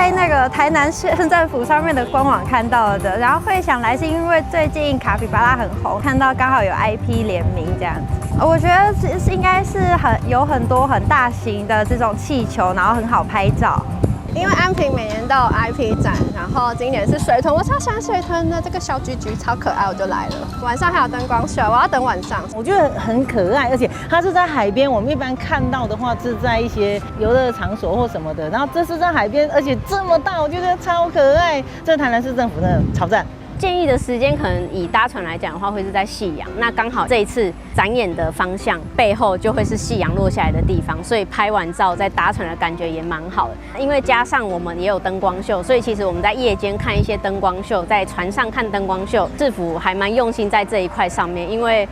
在那个台南市政府上面的官网看到的，然后会想来是因为最近卡皮巴拉很红，看到刚好有 IP 联名这样子。我觉得应该是有很多很大型的这种气球，然后很好拍照。因为安平每年都有 IP 展，然后今年是水豚，我超喜欢水豚的，这个小橘橘超可爱，我就来了。晚上还有灯光秀，我要等晚上。我觉得很可爱，而且它是在海边，我们一般看到的话是在一些游乐场所或什么的，然后这是在海边，而且这么大，我觉得超可爱。这台南市政府真的超赞。建议的时间可能以搭船来讲的话，会是在夕阳。那刚好这一次展演的方向背后就会是夕阳落下来的地方，所以拍完照在搭船的感觉也蛮好的。因为加上我们也有灯光秀，所以其实我们在夜间看一些灯光秀，在船上看灯光秀，制服还蛮用心在这一块上面。因为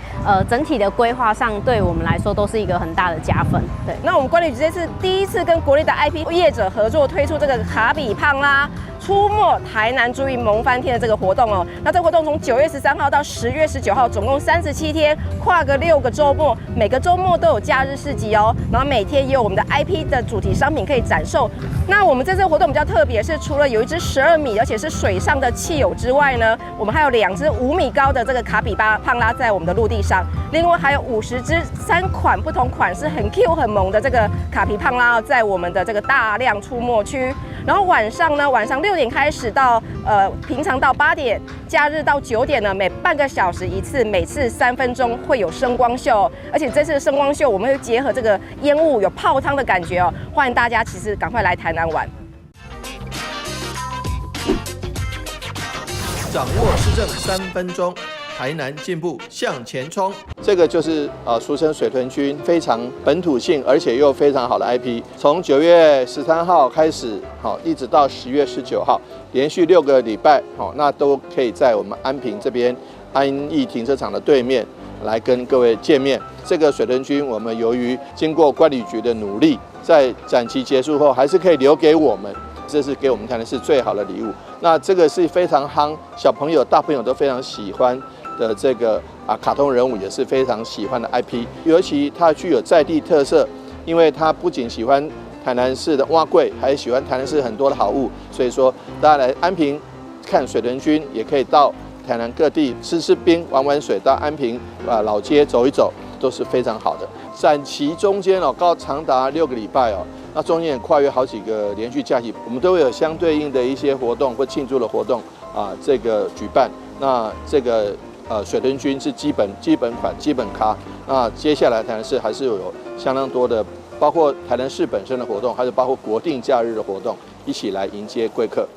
整体的规划上对我们来说都是一个很大的加分。对，那我们观旅局这次第一次跟国内的 IP 业者合作推出这个卡比胖啦出没台南注意萌翻天的这个活动哦。那这个活动从9月13号到10月19号，总共37天，跨个6个周末，每个周末都有假日市集哦。然后每天也有我们的 IP 的主题商品可以展售。那我们这次活动比较特别，是除了有一只12米，而且是水上的汽友之外呢，我们还有2只5米高的这个卡比巴胖拉在我们的陆地上，另外还有50只3款不同款式很 Q 很萌的这个卡皮胖拉在我们的这个大量出没区。然后晚上6点开始到平常到8点，假日到9点呢，每半个小时一次，每次3分钟会有声光秀，而且这次的声光秀我们会结合这个烟雾，有泡汤的感觉哦，欢迎大家其实赶快来台南玩。掌握市政3分钟。台南进步向前冲，这个就是俗称水豚君，非常本土性，而且又非常好的 IP。从9月13号开始，一直到10月19号，连续6个礼拜，那都可以在我们安平这边安义停车场的对面来跟各位见面。这个水豚君，我们由于经过观旅局的努力，在展期结束后还是可以留给我们。这是给我们台南市最好的礼物。那这个是非常夯，小朋友、大朋友都非常喜欢的这个卡通人物，也是非常喜欢的 IP。尤其它具有在地特色，因为它不仅喜欢台南市的碗粿，还喜欢台南市很多的好物。所以说，大家来安平看水豚君，也可以到台南各地吃冰、玩水，到安平老街走一走，都是非常好的。展期中间长达6个礼拜哦。那中间也跨越好几个连续假期，我们都会有相对应的一些活动或庆祝的活动这个举办。那这个水豚君是基本款、基本咖。那接下来台南市还是有相当多的，包括台南市本身的活动，还是包括国定假日的活动，一起来迎接贵客。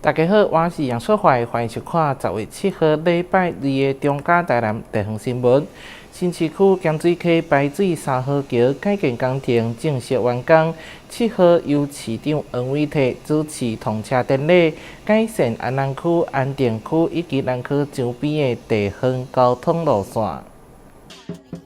大家好，我是杨硕怀，欢迎收看10月7号礼拜2的中嘉台南地方新闻。新市区咸水溪排水3号桥改建工程正式完工，7号由市长黄伟綽主持通车典礼，改善安南区、安定区以及南区周边的地方交通路线。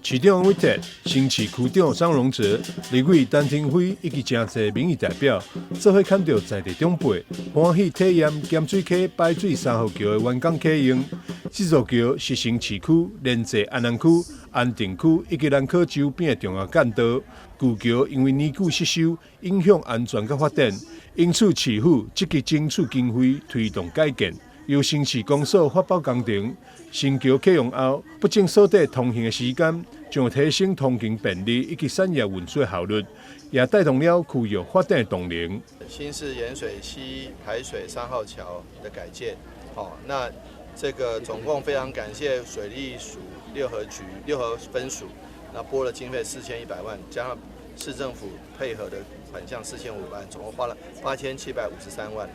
市长黄伟綽、新市区长张荣哲、立委陈廷辉以及真侪民意代表，做伙看到在地长辈欢喜体验咸水溪排水3号桥的完工启用。这座桥是新市区连接安南区、安定区以及南区周边的重要干道。旧桥因为年久失修，影响安全和发展，因此市府积极争取经费推动改建。由新市公所发包工程，新桥启用后，不仅缩短通行的时间，将提升通勤便利以及产业运输效率，也带动了区域发展的动能。新市盐水溪排水3号桥的改建，那这个总共非常感谢水利署六合分署，那拨了经费4100万，加上市政府配合的款项4500万，总共花了8753万，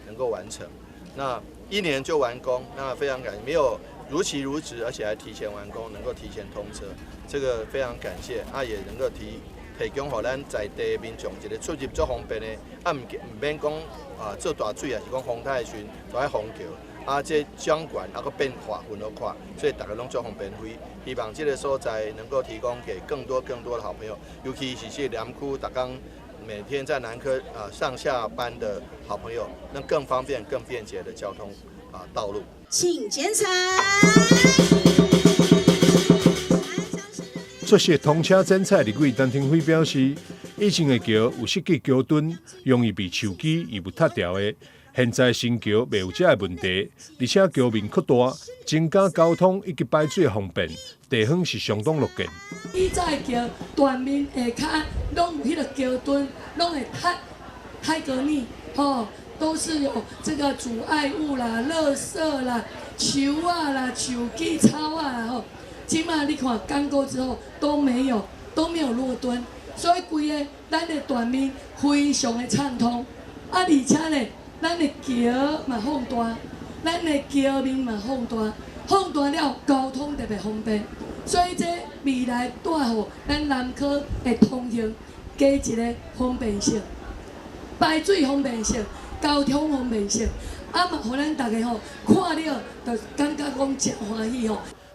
能够完成。那1年就完工，那非常感谢，没有如期如职，而且还提前完工，能够提前通车，这个非常感谢。也能够提供给咱在地民众一个出入最方便的，唔免讲做大水，也是讲风台的时阵都爱虹桥，这江管个变化分好快，所以大家拢最方便飞。希望这个所在能够提供给更多的好朋友，尤其是这南区，大家每天在南科上下班的好朋友，能更方便、更便捷的交通道路。请剪彩。出席通车剪彩立委陈廷辉表示，以前的桥有设计桥墩容易被树枝移不塌掉的，现在新桥未有这个问题，而且桥面扩大，增加交通以及排水方便，地方是相当乐见。以前桥断面下骹拢有迄个桥墩，拢会太革命，都是有这个阻碍物啦、垃圾啦、树啊啦、树枝草啊啦今嘛你看刚过之后都没有落墩，所以规个咱的断面非常的畅通，而且呢，咱的桥嘛放大，咱的桥面嘛放大了交通特别方便，所以这未来带予咱南科的通行加一个方便性、排水方便性、交通方便性，嘛互咱大家看了就感觉讲真欢喜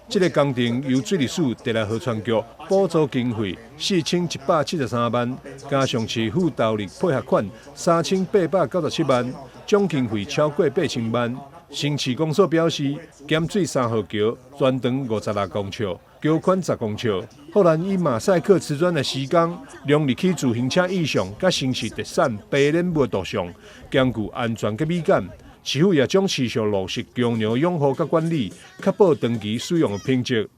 这个工程由水利署地来河川局补助经费4173万，加上市府投入配合款3897万，总经费超过8000万。新市公所表示，咸水3号桥全长56公尺，桥宽10公尺，后来以马赛克瓷砖来施工，让入去自行车以上，甲城市特产白莲木度上，兼具安全甲美感。市府也将持续落实强量养护甲管理，确保长期使用的品质。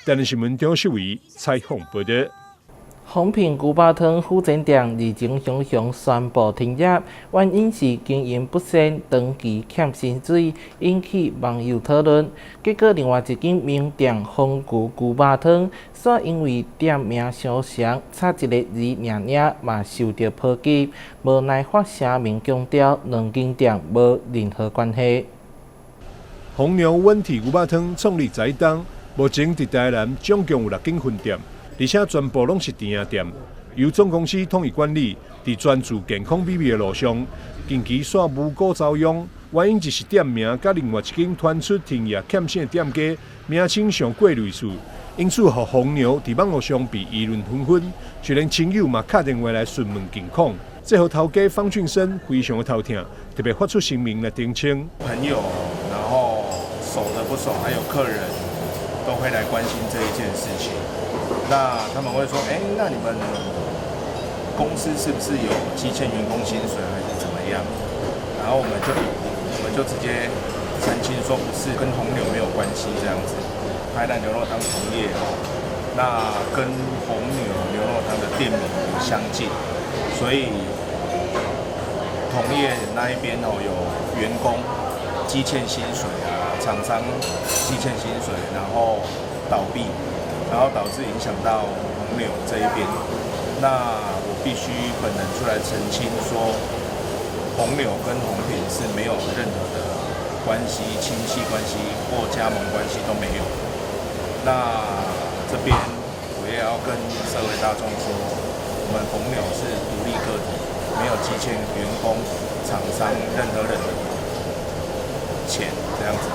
台南新闻张秀伟采访报道。丰平牛肉汤副诊店日前向宣布停业，原因是经营不善、长期欠薪水，引起网友讨论。结果，另外一间名店丰牛肉汤，煞因为店名相像，差一个字尔嘛受到抨击，无奈发声明强调，两间店无任何关系。丰牛温体牛肉汤创立在当，目前伫台南总共有6间分店。而且全部拢是甜店，由总公司统一管理，伫专注健康美味的路上，近期煞无故遭殃，原因就是店名甲另外一间传出停业欠薪的店家名称上过类似，因此互丰牛伫网络上被议论纷纷，就连亲友嘛打电话来询问近况。这互头家方俊生非常的头疼，特别发出声明来澄清。朋友，然后熟的不熟，还有客人都会来关心这一件事情。那他们会说，那你们公司是不是有积欠员工薪水还是怎么样？然后我们就直接澄清说不是，跟红牛没有关系这样子。台南牛肉汤同业那跟红牛牛肉汤的店名相近，所以同业那一边有员工积欠薪水啊，厂商积欠薪水，然后倒闭。然后导致影响到红牛这一边，那我必须本人出来澄清说，红牛跟红品是没有任何的关系、亲戚关系或加盟关系都没有。那这边我也要跟社会大众说，我们红牛是独立个体，没有积欠员工、厂商任何人的钱这样子。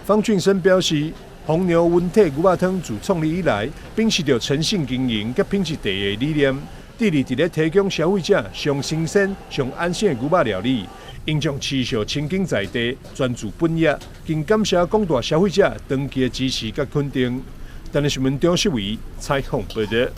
方俊生表示。丰牛温体牛肉汤自创立以来，秉持着诚信经营甲品质第一的理念，致力伫咧提供消费者上新鲜、上安心的牛肉料理。因将持续亲近在地，专注本业，并感谢广大消费者长期的支持甲肯定。台南新闻张秀伟采访报道。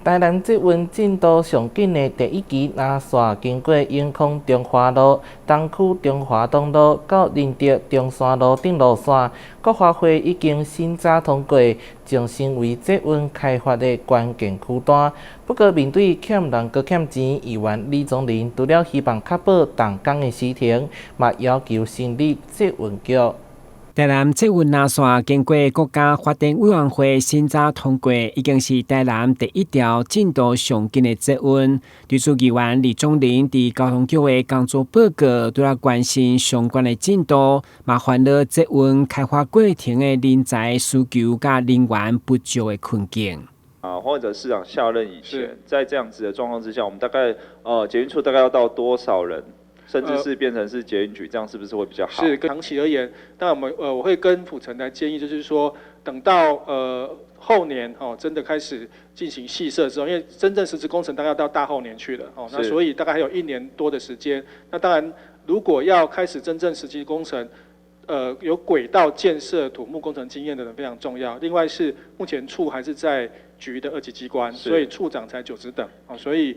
台南捷运进度上紧的第一期拉线经过永康中华路、东区中华东路到仁德中山路顶路线，国华会已经新早通过，将成为捷运开发的关键区段。不过，面对欠人搁欠钱，议员李宗仁除了希望确保动工的时程，嘛要求成立捷运局。台南捷运拉线经过国家发展委员会审查通过，已经是台南第一条进度上紧的捷运。对此，议员李宗仁伫交通局的工作报告，都要关心相关的进度，麻烦了捷运开发过程的人才需求甲人员不足的困境。或者市长下任以前，在这样子的状况之下，我们大概捷运处大概要到多少人？甚至是变成是捷运局，这样是不是会比较好？是长期而言，那我会跟府城来建议，就是说，等到后年真的开始进行细设之后，因为真正实质工程大概要到大后年去了那所以大概还有1年多的时间。那当然，如果要开始真正实际工程，有轨道建设、土木工程经验的人非常重要。另外是目前处还是在局的2级机关，所以处长才9职等所以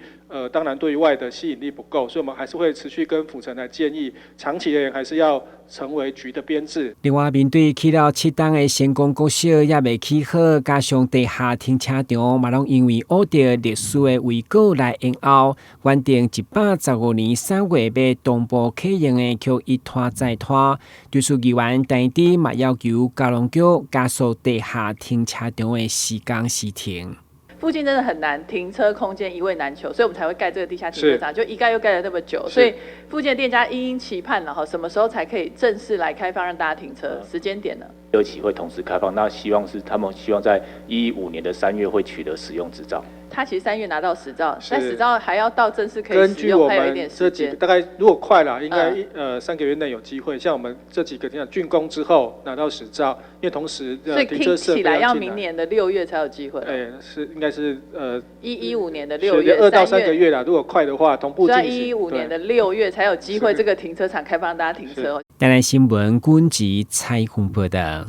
当然对外的吸引力不够，所以我们还是会持续跟府城来建议，长期而言还是要成为局的编制。另外，面对起了7档的成功国小也未起好，加上地下停车场嘛，拢因为挖到历史的遗构来延后，原定115年3月要同步启用的，却一拖再拖。对此，议员陈迪嘛要求高雄局加速地下停车场的施工时停。附近真的很难，停车空间一位难求，所以我们才会盖这个地下停车场，就一盖又盖了那么久，所以附近的店家殷期盼了什么时候才可以正式来开放让大家停车？时间点呢？2期会同时开放，那他们希望在115年的3月会取得使用执照。他其实3月拿到执照，但执照还要到正式可以使用，还有一点时间。大概如果快了，应该3个月内有机会。像我们这几个竣工之后拿到执照，因为同时所以听起来要明年的6月才有机会。应该是115年的6月，2到3个月啦。如果快的话，同步进行。115年的6月才有机会，这个停车场开放让大家停车。台南新闻军籍采访报道。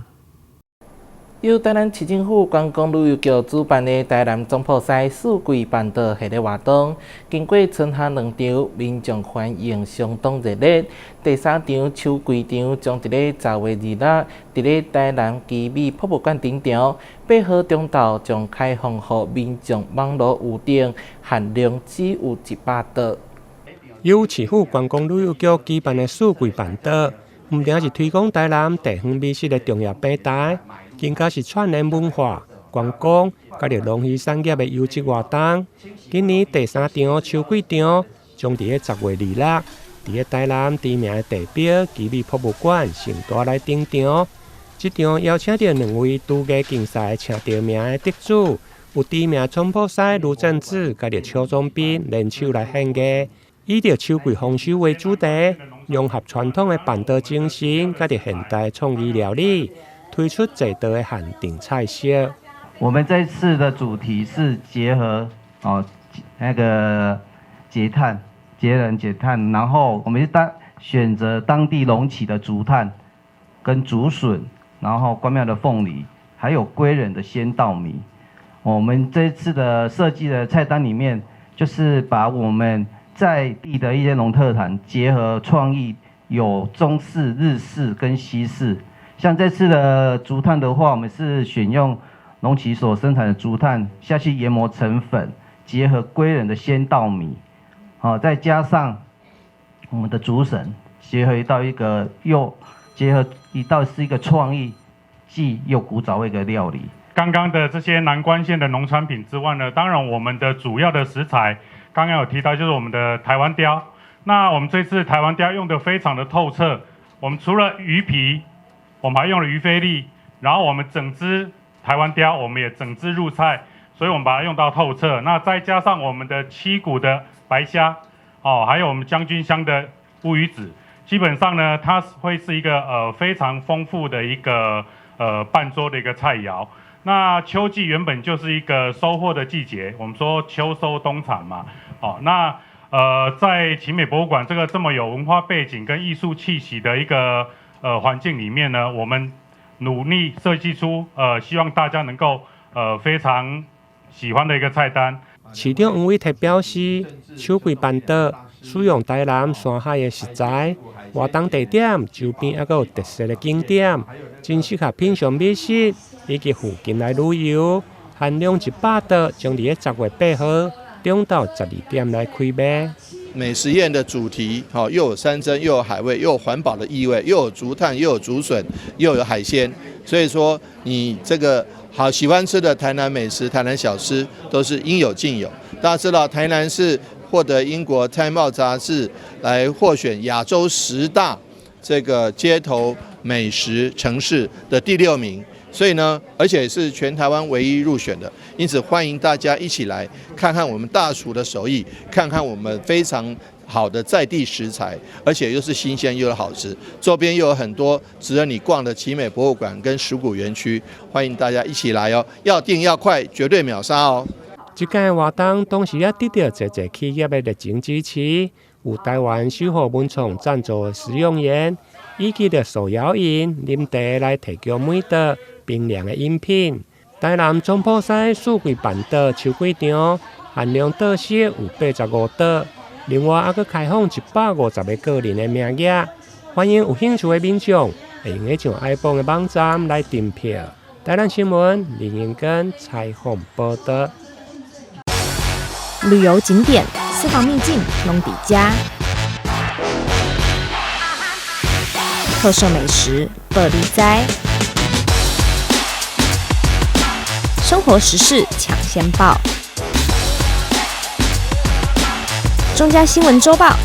由台南市政府观光旅游局主办的台南总铺师四季办桌系列活动，经过春夏2场，民众欢迎相当热烈。第3场秋季场将伫咧10月2日，伫咧台南奇美博物馆顶场8号中昼将开放予民众网络预订，限量只有100桌。由市府观光旅游局举办的四季办桌，唔仅是推广台南地方美食的重要平台。更加是串联文化、观光，甲着农渔产业的优质活动。今年第3场秋季场将伫10月2日，伫咧台南知名的地标奇美博物馆盛大来登场。这场邀请到2位拄家竞赛抢到名的得主，有知名总铺师卢正志，甲着邱宗斌联手来献艺，以着秋季丰收为主题，融合传统的办桌精神，甲着现代创意料理。推出这道的限定菜色。我们这次的主题是结合那个节人节炭，然后我们选择当地隆起的竹炭跟竹笋，然后关庙的凤梨，还有归仁的鲜稻米。我们这次的设计的菜单里面，就是把我们在地的一些农特产结合创意，有中式、日式跟西式。像这次的竹炭的话，我们是选用农企所生产的竹炭下去研磨成粉，结合归仁的鲜稻米，再加上我们的竹笋，结合是一个创意既又古早味的料理。刚刚的这些南关县的农产品之外呢，当然我们的主要的食材，刚刚有提到就是我们的台湾鲷。那我们这次台湾鲷用的非常的透彻，我们除了鱼皮。我们还用了鱼菲力，然后我们整只台湾鲷，我们也整只入菜，所以我们把它用到透彻。那再加上我们的7股的白虾，还有我们将军乡的乌鱼子，基本上呢，它会是一个非常丰富的一个半桌的一个菜肴。那秋季原本就是一个收获的季节，我们说秋收冬产嘛，那在奇美博物馆这么有文化背景跟艺术气息的一个环境里面呢，我们努力设计出希望大家能够非常喜欢的一个菜单。市长黄伟特表示，秋季办桌使用台南山海的食材，活动地点周边还有特色的景点，真适合品尝美食以及附近来旅游。限量100桌，将伫10月8号中到12点来开卖。美食宴的主题，又有山珍，又有海味，又有环保的意味，又有竹炭，又有竹笋，又有海鲜。所以说，你这个好喜欢吃的台南美食、台南小吃，都是应有尽有。大家知道，台南是获得英国《Time Out》杂志来获选亚洲10大这个街头美食城市的第6名。所以呢，而且是全台湾唯一入选的，因此欢迎大家一起来看看我们大厨的手艺，看看我们非常好的在地食材，而且又是新鲜又好吃。周边又有很多值得你逛的奇美博物馆跟石鼓园区，欢迎大家一起来哦！要订要快，绝对秒杀哦！这届活动同时也得到侪侪企业的热情支持，有台湾守护文创赞助的食用盐，以及的手摇饮、饮茶来提供每道冰凉的饮品。台南总铺师四季办桌秋季场，限量桌色有85桌。另外，还佫开放150个个人的名额，欢迎有兴趣的民众会用上iPhone 的网站来订票。台南新闻林彦根采访报道。旅游景点、私房秘境拢底家，特色美食乐力哉，生活时事抢先报。中嘉新闻周报，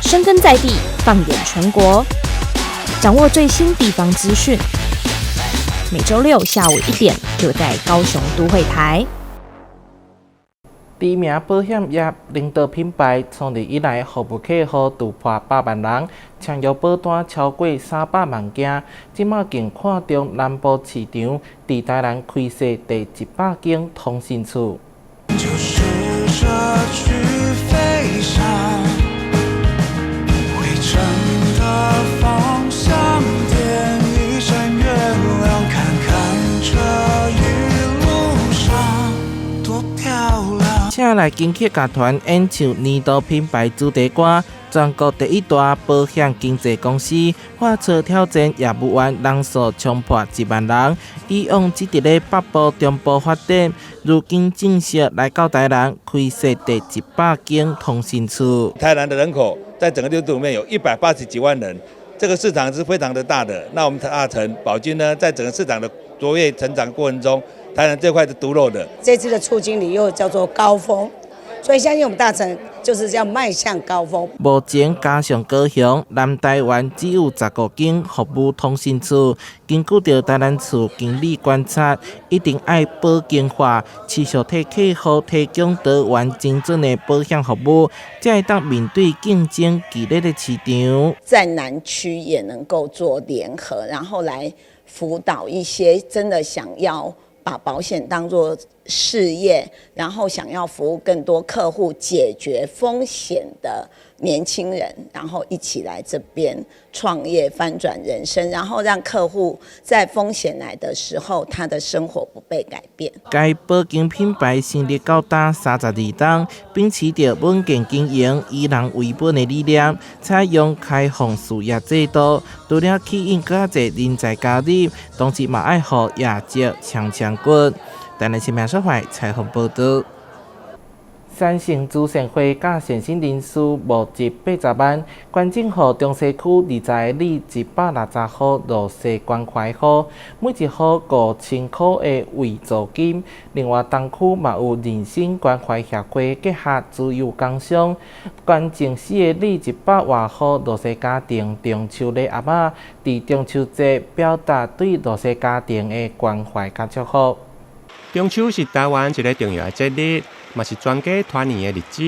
深耕在地，放眼全国，掌握最新地方资讯。每周六下午1点，就在高雄都会台。知名保险业领导品牌创立以来，服务客户突破100万人，签约保单超过300万件。即马更看中南部市场，伫台南开设第100间通讯处。就是这去飞翔，回程的方向点一盏月亮，看看这一路上多漂亮。请来金曲乐团演唱年度品牌主题歌，全国第一大保险经纪公司发出挑战业务员人数冲破1万人，以往只伫咧北部、中部发展，如今正式来到台南开设第100间通讯处。台南的人口在整个六都里面有180几万人，这个市场是非常的大的。那我们大成宝金呢，在整个市场的卓越成长过程中，台南这块是独漏的。这次的处经理又叫做高峰，所以相信我们大成就是要迈向高峰。目前加上高雄、南台湾只有15间服务通讯处。根据着台南处经理观察，一定要保健化，持续替客户提供多元精准的保险服务，才会当面对竞争激烈的市场。在南区也能够做联合，然后来辅导一些真的想要把保险当作事业，然后想要服务更多客户、解决风险的年轻人，然后一起来这边创业、翻转人生，然后让客户在风险来的时候，他的生活不被改变。该保险品牌成立到达32档，秉持着稳健经营、以人为本的理念，采用开放事业制度，除了吸引更侪人才加入，同时嘛爱互业绩强滚。台南新闻社会采访报道。三星主盛会甲现身人数募集80万，关正号中西区20里160户落实关怀户，每一户5000块的慰助金。另外，东区嘛有人生关怀协会结合自由工商，关正市的里100多户落实家庭中秋礼盒仔，伫中秋节表达对落实家庭的关怀甲祝福。中秋是台湾一个重要的节日，嘛是全家团圆的日子。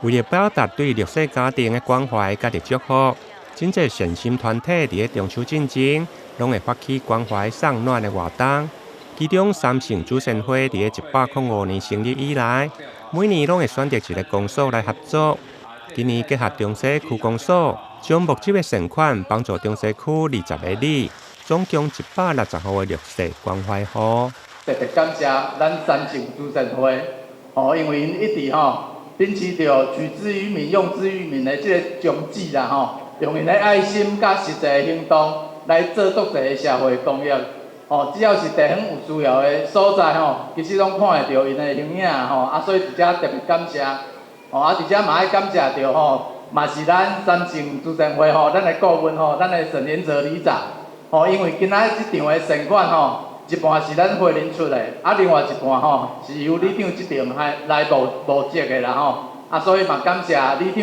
为了表达对弱势家庭的关怀甲祝福，真侪善心团体伫咧中秋进前，拢会发起关怀送暖的活动。其中，三圣主盛会伫咧105年成立以来，每年拢会选择一个公所来合作。今年结合中西区公所，将募集的善款帮助中西区20个里，总共160户的弱势关怀户。特别感谢咱三圣主盛会，因为因一直秉持着取之于民、用之于民的这个宗旨啦，用因的爱心甲实际行动来做各个社会公益。只要是地方有需要的所在其实拢看会到因的形影所以伫遮特别感谢。伫遮嘛爱感谢着嘛是咱三圣主盛会咱的顾问咱的沈连泽里长，因为今仔这场的善款一半是咱会员出的，另外一半是由里长这边来募集的啦所以嘛感谢里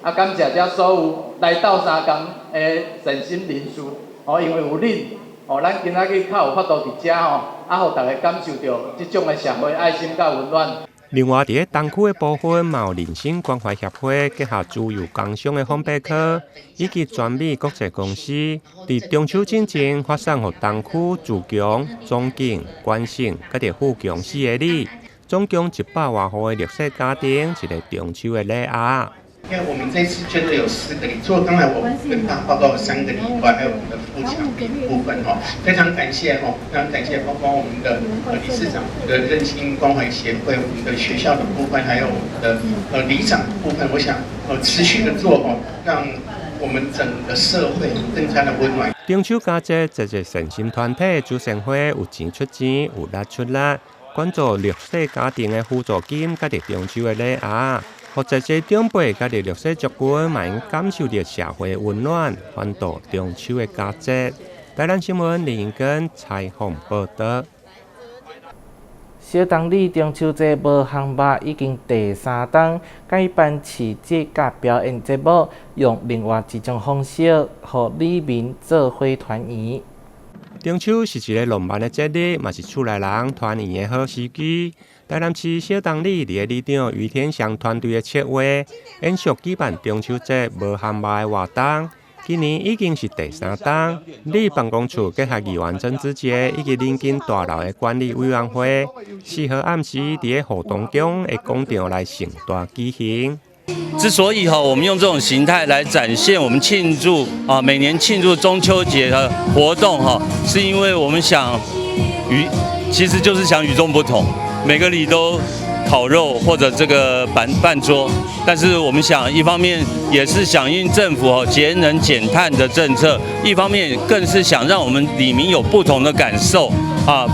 长，感谢遮所有来到三江的善心人士，因为有恁，咱今仔日较有法度伫遮互大家感受到这种的社会爱心甲温暖。另外，伫东区的部分，嘛有人性关怀协会结合自由工商的烘焙科，以及全美国际公司，伫中秋之前发送予东区自强、总景、关省，甲伫富强4个里，总共100多户的弱势家庭一个中秋的礼盒。因为我们这次捐的有4个里，除了刚才我跟大家报告的3个里以外，还有我们的富强里部分哈，非常感谢哈，非常感谢包括我们的理事长的韧性关怀协会，我们的学校的部分，还有我们的里长的部分，我想持续的做哈，让我们整个社会更加的温暖。中秋佳节，这些善心团体主善会有钱出钱，有力出力，关注弱势家庭的辅助金，甲伫中秋的礼盒。或者这长辈甲伫弱势族群，嘛应感受到社会的温暖，欢度中秋的佳节。台南新闻林英根采访报道。小东里中秋节无项目已经第3档，改办市集甲表演节目，用另外一种方式，互里民做伙团圆。中秋是一个浪漫的节日，嘛是厝内人团圆的好时机。台南市小东里伫个里长于天祥团队的策划，延续举办中秋节无项目的活动。今年已经是第3档，里办公处结合议员曾子杰以及临近大楼的管理委员会，4号暗时伫个河东宫的广场来盛大举行。之所以我们用这种形态来展现我们庆祝每年庆祝中秋节的活动是因为我们想其实就是想与众不同，每个里都烤肉或者这个办桌，但是我们想一方面也是响应政府节能减碳的政策，一方面更是想让我们里民有不同的感受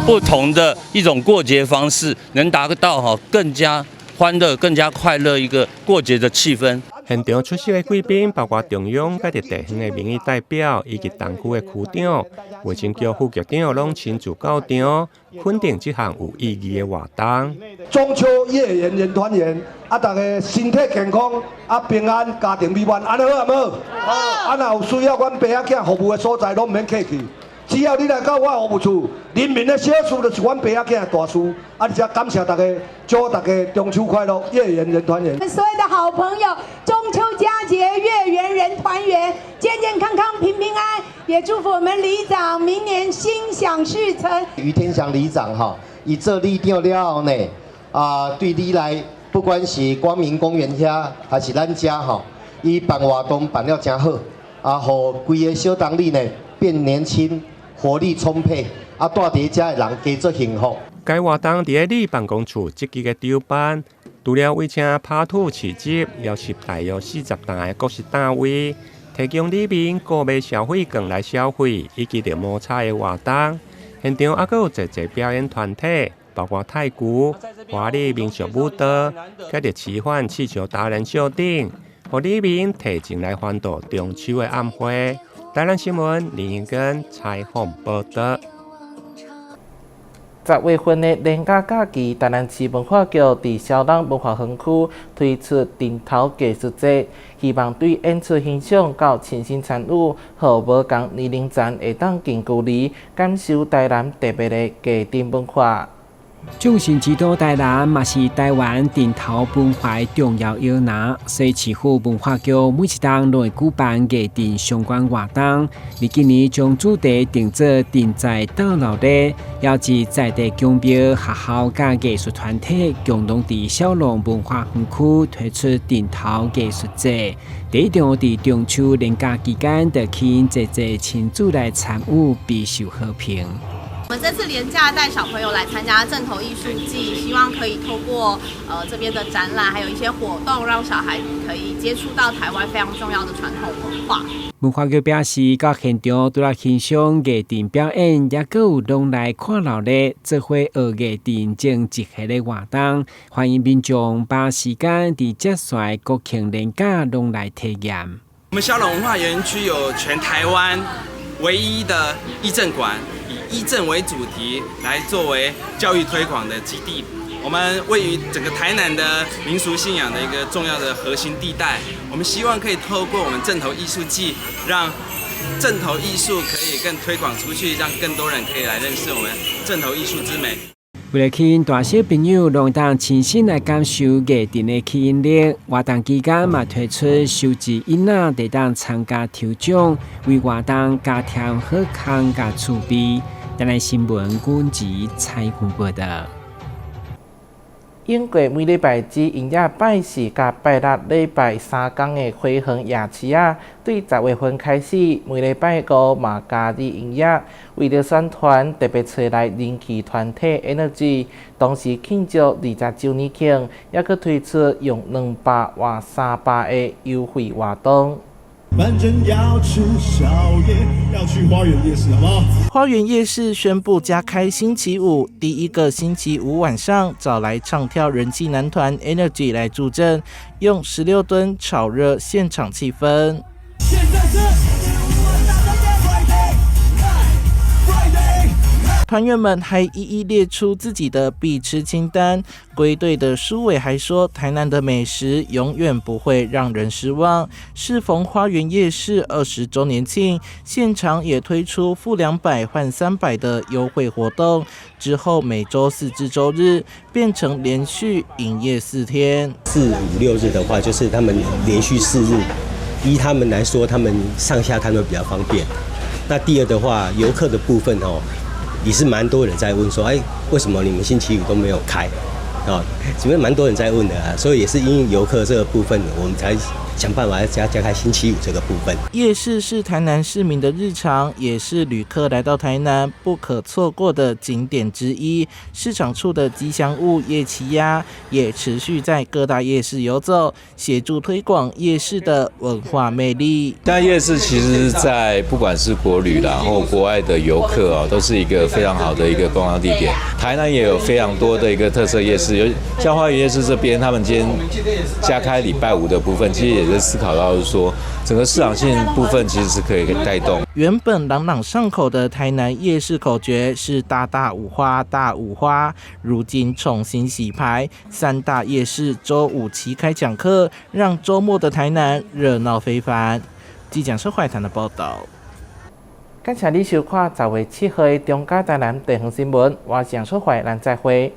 不同的一种过节方式，能达到更加欢乐、更加快乐一个过节的气氛。现场出席的贵宾包括中央甲地方的民意代表，以及东区的区长、卫生局副局长拢亲自到场，肯定这项有意义的活动。中秋月圆人团圆，大家身体健康，平安，家庭美满，安尼好唔好？好。若有需要阮爸仔囝服务的所在，拢唔免客气。只要你来到我服务处，人民的小事就是阮爸仔囝的大事。而且感谢大家，祝大家中秋快乐，月圆人团圆。所有的好朋友，中秋佳节，月圆人团圆，健健康康，平平安。也祝福我们里长明年心想事成。于天祥里长伊做里长了后呢，对你来，不管是光明公园遐，还是咱家伊办活动办了真好，互规个小东里呢变年轻。活力充沛，带伫遮的人加做幸福。该活动伫个里办公处积极的筹办，除了为请拍土市集，邀请大约40档的各式单位，提供里民购买消费券来消费，以及着摩擦的活动。现场还有侪表演团体，包括太鼓、华丽民俗舞蹈，甲着奇幻气球达人秀等，互里民提前来欢度中秋的晚会。台南新闻林英根采访报道。10月份的连假假期，台南市文化局伫小东文化园区推出顶头艺术节，希望对演出欣赏到亲身参与，和无同年龄层会当近距离感受台南特别的家庭文化。众神之都台南嘛是台湾顶头文化重要摇篮，所以市府文化局每一档都会举办艺术相关活动。而今年将主题定做定在倒老日，邀集在地乡庙、学校甲艺术团体共同伫小龙文化园区推出顶头艺术节。第一场伫中秋连假期间，就吸引侪亲子来参与，备受好评。我们这次连假带小朋友来参加正头艺术季，希望可以透过这边的展览，还有一些活动，让小孩可以接触到台湾非常重要的传统文化。文化局表示，到现场除了欣赏艺术表演，也各有拢来看闹热，做伙学艺术整一系列活动，欢迎民众把时间伫接下来国庆连假拢来体验。我们小龙文化园区有全台湾唯一的义政馆。以义政为主题来作为教育推广的基地，我们位于整个台南的民俗信仰的一个重要的核心地带。我们希望可以透过我们正头艺术季，让正头艺术可以更推广出去，让更多人可以来认识我们正头艺术之美。为了吸引大小朋友能当亲身来感受艺电的吸引力，活动期间嘛推出收集囡仔得当参加抽奖，为活动加添好康加趣味。带来新闻军及采访报道。英国每礼拜只营业拜四甲拜六礼拜3天的开放夜市啊，对10月份开始，每礼拜5嘛加入营业。为了宣传，特别找来人气团体 Energy， 同时庆祝20周年庆，也去推出用200换300的优惠活动。反正要吃宵夜，要去花园夜市，好不好？花园夜市宣布加开星期五，第一个星期五晚上找来唱跳人气男团 Energy 来助阵，用16吨炒热现场气氛。现在是团员们还一一列出自己的必吃清单。归队的苏伟还说，台南的美食永远不会让人失望。适逢花园夜市20周年庆，现场也推出付200换300的优惠活动。之后每周4至周日变成连续营业4天。4、5、6日的话，就是他们连续4日，依他们来说，他们上下摊会比较方便。那第二的话，游客的部分也是蛮多人在问说，为什么你们星期五都没有开？因为蛮多人在问的啊，所以也是因为游客这个部分，我们才想办法加开星期五这个部分。夜市是台南市民的日常，也是旅客来到台南不可错过的景点之一。市场处的吉祥物夜骑鸭也持续在各大夜市游走，协助推广夜市的文化魅力。但夜市其实在不管是国旅啦，或国外的游客都是一个非常好的一个观光地点。台南也有非常多的一个特色夜市，像花园夜市这边，他们今天加开礼拜5的部分，其实也是思考到说，整个市场性部分其实是可以带动。原本朗朗上口的台南夜市口诀是大大五花大五花，如今重新洗牌，3大夜市周5齐开讲课，让周末的台南热闹非凡。记者是怀谈的报道。感谢你收看10月7号的中嘉台南地方新闻，我是杨淑怀，咱再会。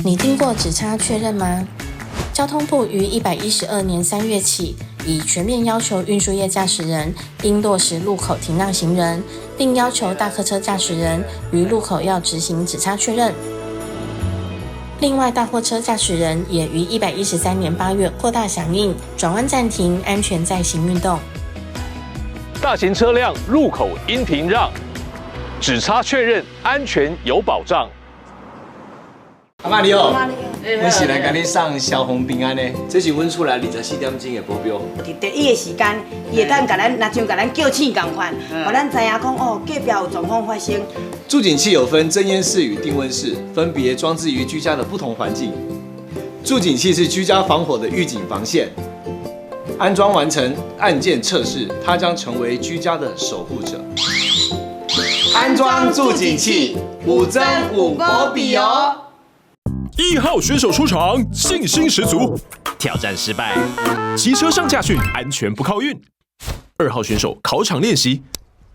你听过只差确认吗？交通部于112年3月起，已全面要求运输业驾驶人应落实路口停让行人，并要求大客车驾驶人于路口要执行只差确认。另外，大货车驾驶人也于113年8月扩大响应转弯暂停、安全再行运动。大型车辆路口应停让，只差确认，安全有保障。阿妈你好，阮是来甲你送消防平安的，这是阮厝内24点钟的保镖。伫第一个时间，伊会当甲咱，若像甲咱叫醒同款，互咱知影讲哦，隔壁有状况发生。助警器有分侦烟室与定温室，分别装置于居家的不同环境。助警器是居家防火的预警防线，安装完成按键测试，它将成为居家的守护者。安装助警器，5增5保比哦。1号选手出场，信心十足。挑战失败，骑车上驾训，安全不靠运。2号选手考场练习，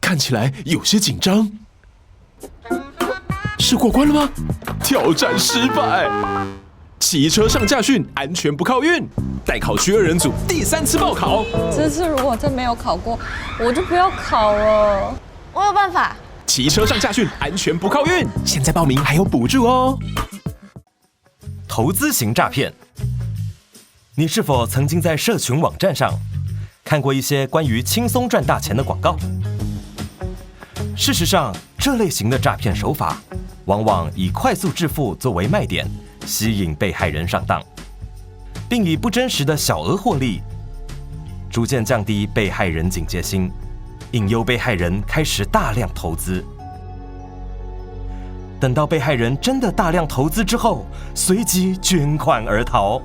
看起来有些紧张。是过关了吗？挑战失败。骑车上驾训，安全不靠运。代考区2人组第3次报考。这次如果真没有考过，我就不要考了。我有办法。骑车上驾训，安全不靠运。现在报名还有补助哦。投资型诈骗，你是否曾经在社群网站上看过一些关于轻松赚大钱的广告？事实上，这类型的诈骗手法，往往以快速致富作为卖点，吸引被害人上当，并以不真实的小额获利，逐渐降低被害人警戒心，引诱被害人开始大量投资。等到被害人真的大量投资之后，随即捐款而逃。